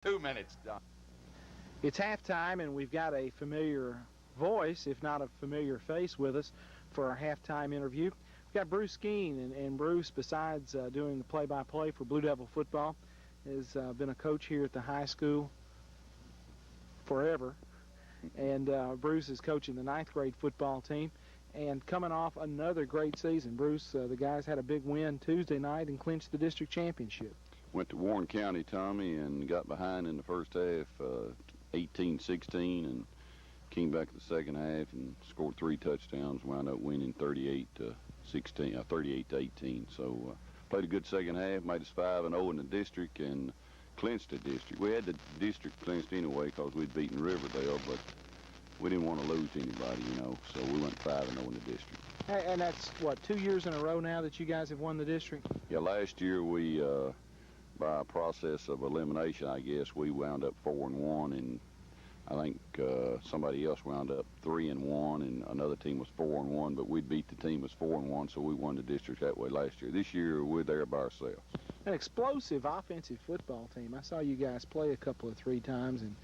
2 minutes done. It's halftime, and we've got a familiar voice, if not a familiar face, with us for our halftime interview. We've got Bruce Skeen, and Bruce, besides doing the play-by-play for Blue Devil football, has been a coach here at the high school forever. And Bruce is coaching the 9th grade football team and coming off another great season. Bruce, the guys had a big win Tuesday night and clinched the district championship. Went to Warren County, Tommy, and got behind in the first half, 18-16, and came back the second half and scored 3 touchdowns. Wound up winning 38-18. So played a good second half, made us 5-0 in the district, and clinched the district. We had the district clinched anyway because we'd beaten Riverdale, but we didn't want to lose to anybody, you know. So we went 5-0 in the district. And that's what, 2 years in a row now that you guys have won the district? Yeah, last year we. By a process of elimination, I guess, we wound up 4-1, and I think somebody else wound up 3-1, and another team was 4-1, but we beat the team was 4-1, so we won the district that way last year. This year, we're there by ourselves. An explosive offensive football team. I saw you guys play a couple of 3 times, and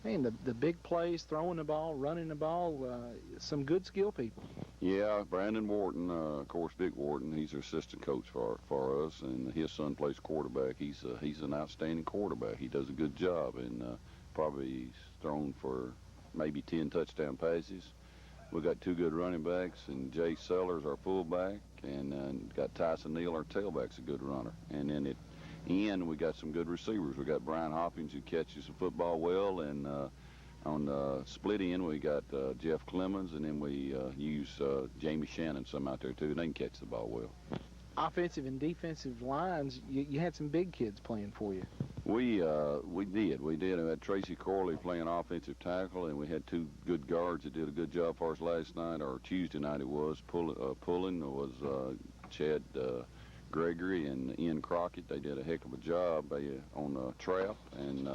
man, the big plays, throwing the ball, running the ball, some good skill people. Yeah, Brandon Wharton, of course, Dick Wharton, he's our assistant coach for us, and his son plays quarterback. He's an outstanding quarterback. He does a good job, and probably he's thrown for maybe 10 touchdown passes. We got 2 good running backs, and Jay Sellers, our fullback, and got Tyson Neal, our tailback's a good runner. And then at the end, we got some good receivers. We got Brian Hopkins, who catches the football well, and on the split end, we got Jeff Clemens, and then we use Jamie Shannon some out there, too. They can catch the ball well. Offensive and defensive lines, you had some big kids playing for you. We did. We had Tracy Corley playing offensive tackle, and we had 2 good guards that did a good job for us last night, or Tuesday night it was. Pulling was Chad Gregory and Ian Crockett. They did a heck of a job on the trap, and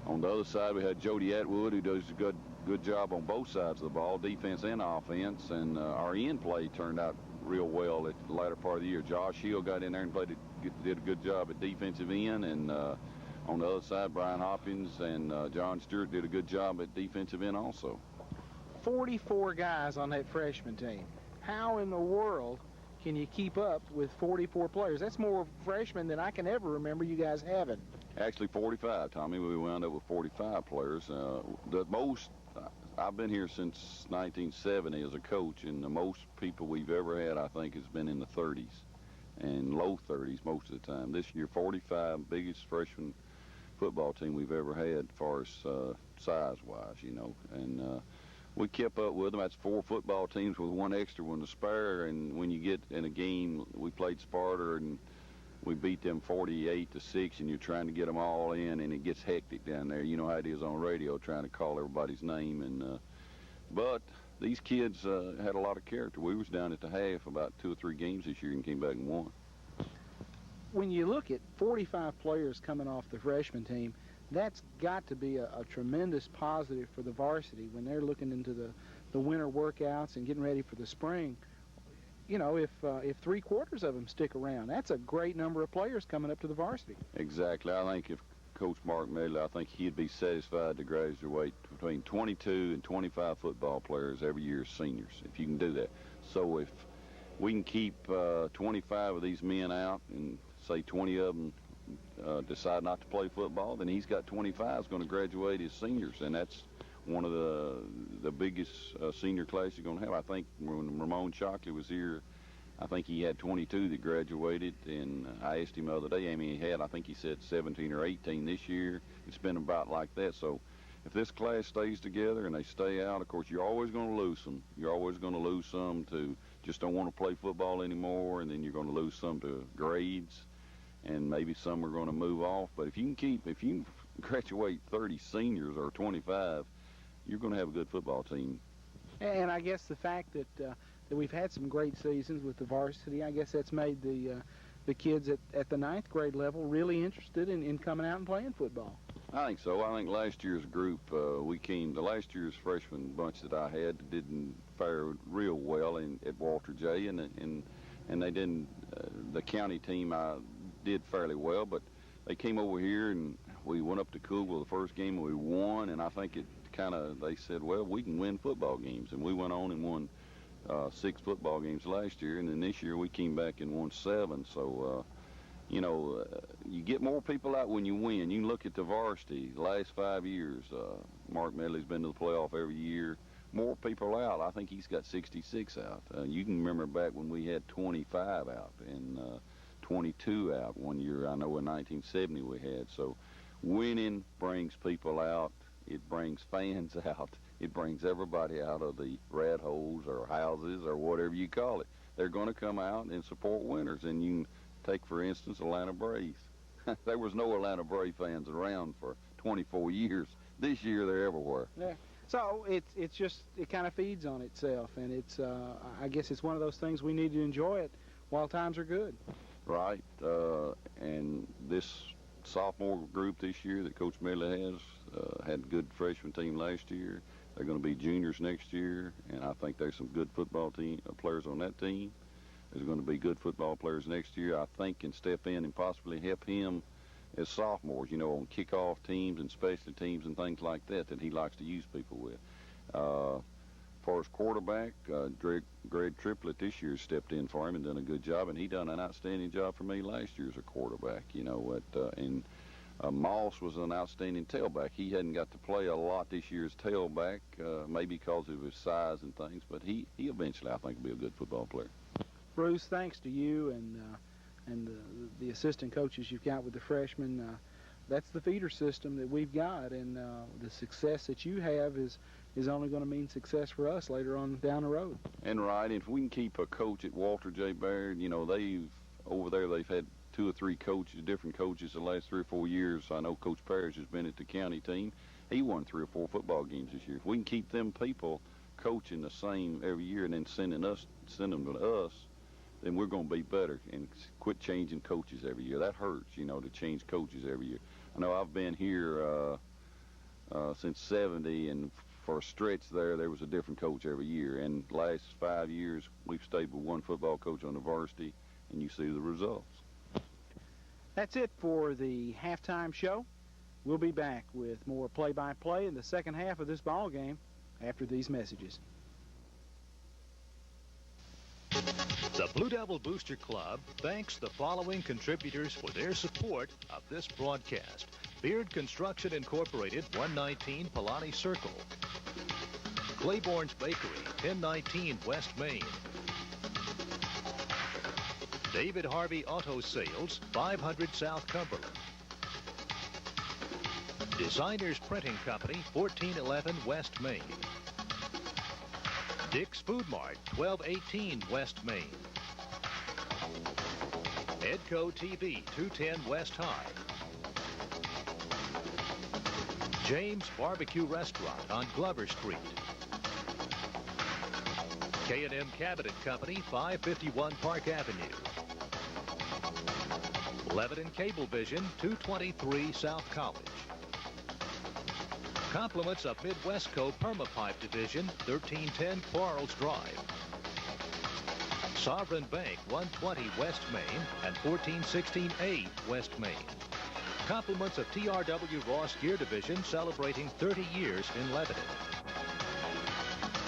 on the other side, we had Jody Atwood, who does a good job on both sides of the ball, defense and offense. And our end play turned out real well at the latter part of the year. Josh Hill got in there and did a good job at defensive end. And on the other side, Brian Hopkins and John Stewart did a good job at defensive end also. 44 guys on that freshman team. How in the world can you keep up with 44 players? That's more freshmen than I can ever remember you guys having. Actually, 45, Tommy. We wound up with 45 players. The most, I've been here since 1970 as a coach, and the most people we've ever had, I think, has been in the 30s and low 30s most of the time. This year, 45, biggest freshman football team we've ever had as far as size-wise, you know. And we kept up with them. That's 4 football teams with 1 extra one to spare, and when you get in a game, we played Sparta, and we beat them 48-6, and you're trying to get them all in, and it gets hectic down there. You know how it is on radio, trying to call everybody's name. And but these kids had a lot of character. We was down at the half about 2 or 3 games this year and came back and won. When you look at 45 players coming off the freshman team, that's got to be a tremendous positive for the varsity when they're looking into the winter workouts and getting ready for the spring. You know, if 3/4 of them stick around, that's a great number of players coming up to the varsity. Exactly. I think if Coach Mark Medley, I think he'd be satisfied to graduate between 22 and 25 football players every year as seniors, if you can do that. So if we can keep 25 of these men out and say 20 of them decide not to play football, then he's got 25 going to graduate as seniors, and that's one of the biggest senior class you're going to have. I think when Ramon Shockley was here, I think he had 22 that graduated, and I asked him the other day, I think he said 17 or 18 this year. It's been about like that. So if this class stays together and they stay out, of course, you're always going to lose some. You're always going to lose some to just don't want to play football anymore, and then you're going to lose some to grades, and maybe some are going to move off. But if you can graduate 30 seniors or 25, you're going to have a good football team. And I guess the fact that we've had some great seasons with the varsity, I guess that's made the kids at the 9th grade level really interested in coming out and playing football. I think so. I think last year's group, the last year's freshman bunch that I had didn't fare real well at Walter J. And they didn't, the county team did fairly well, but they came over here and we went up to Cookeville the first game and we won, and I think they said, well, we can win football games, and we went on and won 6 football games last year, and then this year we came back and won 7. So, you get more people out when you win. You can look at the varsity. The last 5 years, Mark Medley's been to the playoff every year. More people out. I think he's got 66 out. You can remember back when we had 25 out and 22 out one year. I know in 1970 we had. So winning brings people out. It brings fans out. It brings everybody out of the rat holes or houses or whatever you call it. They're going to come out and support winners. And you can take, for instance, Atlanta Braves. There was no Atlanta Brave fans around for 24 years. This year they're everywhere. Yeah. So it kind of feeds on itself, and it's I guess it's one of those things we need to enjoy it while times are good. Right, and this sophomore group this year that Coach Medley has had a good freshman team last year. They're going to be juniors next year, and I think there's some good football players on that team. There's going to be good football players next year. I think can step in and possibly help him as sophomores, on kickoff teams and special teams and things like that he likes to use people with. For his quarterback, Greg Triplett this year stepped in for him and done a good job, and he done an outstanding job for me last year as a quarterback. And Moss was an outstanding tailback. He hadn't got to play a lot this year as tailback, maybe because of his size and things, but he eventually, I think, will be a good football player. Bruce, thanks to you and the assistant coaches you've got with the freshmen, that's the feeder system that we've got, and the success that you have is only going to mean success for us later on down the road. And right, if we can keep a coach at Walter J. Baird, they've had 2 or 3 different coaches the last 3 or 4 years. I know Coach Parrish has been at the county team. He won 3 or 4 football games this year. If we can keep them people coaching the same every year and then send them to us, then we're going to be better and quit changing coaches every year. That hurts, to change coaches every year. I know I've been here since 70, and for a stretch there was a different coach every year. And last 5 years, we've stayed with one football coach on the varsity, and you see the results. That's it for the halftime show. We'll be back with more play-by-play in the second half of this ball game after these messages. The Blue Devil Booster Club thanks the following contributors for their support of this broadcast. Beard Construction Incorporated, 119 Palani Circle. Claiborne's Bakery, 1019 West Main. David Harvey Auto Sales, 500 South Cumberland. Designers Printing Company, 1411 West Main. Dick's Food Mart, 1218 West Main. Edco TV, 210 West High. James Barbecue Restaurant on Glover Street. K&M Cabinet Company, 551 Park Avenue. Leviton Cablevision, 223 South College. Compliments of Midwestco Permapipe Division, 1310 Quarles Drive. Sovereign Bank, 120 West Main and 1416A West Main. Compliments of TRW Ross Gear Division, celebrating 30 years in Lebanon.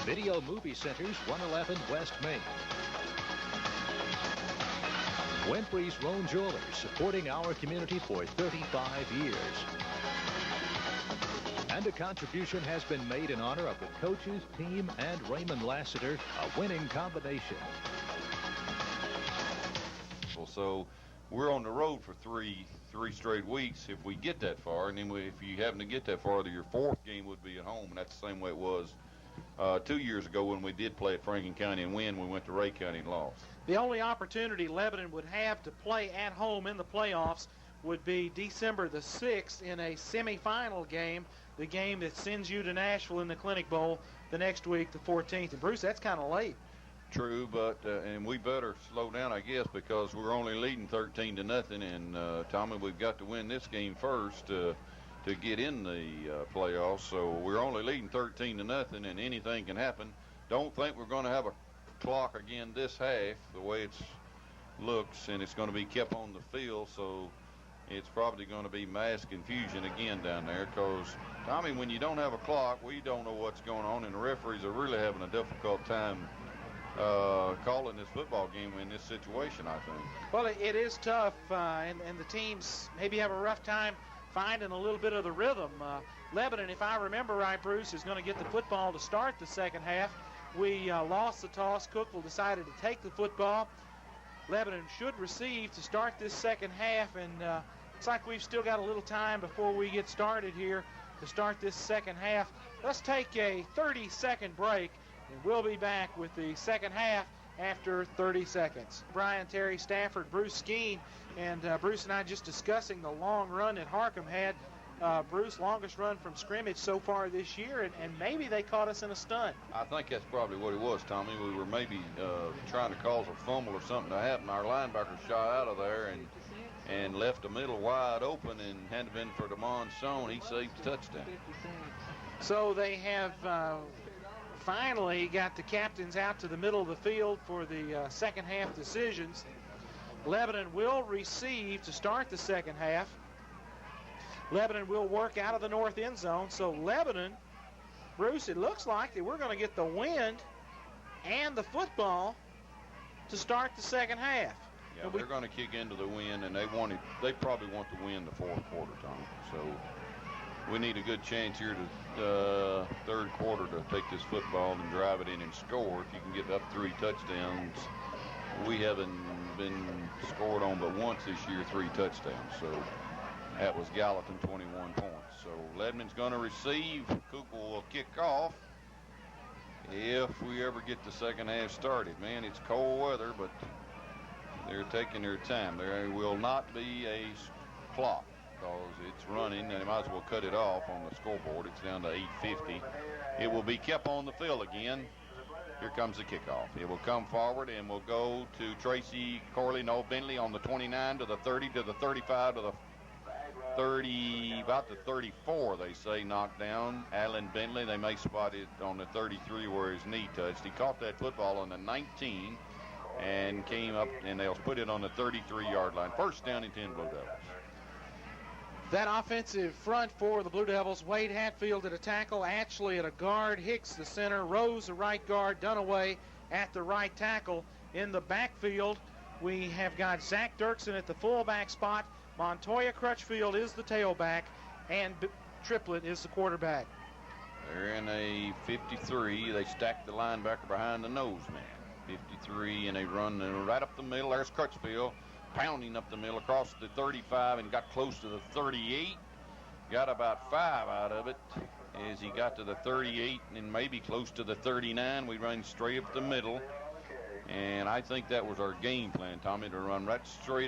Video Movie Centers, 111 West Main. Winfrey's Roan Jewelers, supporting our community for 35 years. And a contribution has been made in honor of the coaches, team, and Raymond Lassiter, a winning combination. So we're on the road for three straight weeks if we get that far, and then if you happen to get that far, your 4th game would be at home, and that's the same way it was 2 years ago when we did play at Franklin County and win. We went to Ray County and lost. The only opportunity Lebanon would have to play at home in the playoffs would be December the 6th in a semifinal game, the game that sends you to Nashville in the Clinic Bowl the next week, the 14th. And Bruce, that's kind of late. True, but and we better slow down, I guess, because we're only leading 13-0, and Tommy, we've got to win this game first to get in the playoffs. So we're only leading 13-0, and anything can happen. Don't think we're going to have a clock again this half, the way it looks, and it's going to be kept on the field. So it's probably going to be mass confusion again down there because, Tommy, when you don't have a clock, we don't know what's going on, and the referees are really having a difficult time calling this football game in this situation, I think. Well, it is tough, and the teams maybe have a rough time finding a little bit of the rhythm. Lebanon, if I remember right, Bruce, is going to get the football to start the second half. We lost the toss. Cookeville decided to take the football. Lebanon should receive to start this second half, and looks like we've still got a little time before we get started here to start this second half. Let's take a 30-second break, and we'll be back with the second half after 30 seconds. Brian, Terry, Stafford, Bruce Skeen, and Bruce and I just discussing the long run that Harcum had. Bruce, longest run from scrimmage so far this year, and maybe they caught us in a stunt. I think that's probably what it was, Tommy. We were maybe trying to cause a fumble or something to happen. Our linebacker shot out of there and left the middle wide open, and had it been for DeMond Sohn, he saved the touchdown. So they have finally got the captains out to the middle of the field for the second half decisions. Lebanon will receive to start the second half. Lebanon will work out of the north end zone. So Lebanon, Bruce, it looks like that we're going to get the wind and the football to start the second half. Yeah, they're going to kick into the wind, and they probably want to win the fourth quarter, Tom. So we need a good chance here to third quarter to take this football and drive it in and score. If you can get up 3 touchdowns, we haven't been scored on but once this year, 3 touchdowns. So that was Gallatin, 21 points. So Lebanon's going to receive. Cookeville will kick off if we ever get the second half started. Man, it's cold weather, but they're taking their time. There will not be a clock because it's running, and they might as well cut it off on the scoreboard. It's down to 8:50. It will be kept on the field again. Here comes the kickoff. It will come forward and will go to Tracy Bentley on the 29 to the 30 to the 35 to the 30, about the 34, they say, knocked down. Alan Bentley, they may spot it on the 33 where his knee touched. He caught that football on the 19 and came up, and they'll put it on the 33-yard line. First down and 10 Blue Devils. That offensive front for the Blue Devils, Wade Hatfield at a tackle, Ashley at a guard, Hicks the center, Rose the right guard, Dunaway at the right tackle. In the backfield, we have got Zach Dirksen at the fullback spot. Montoya Crutchfield is the tailback, and Triplett is the quarterback. They're in a 53. They stack the linebacker behind the nose man. 53, and they run right up the middle. There's Crutchfield pounding up the middle across the 35 and got close to the 38. Got about 5 out of it as he got to the 38 and maybe close to the 39. We run straight up the middle, and I think that was our game plan, Tommy, to run right straight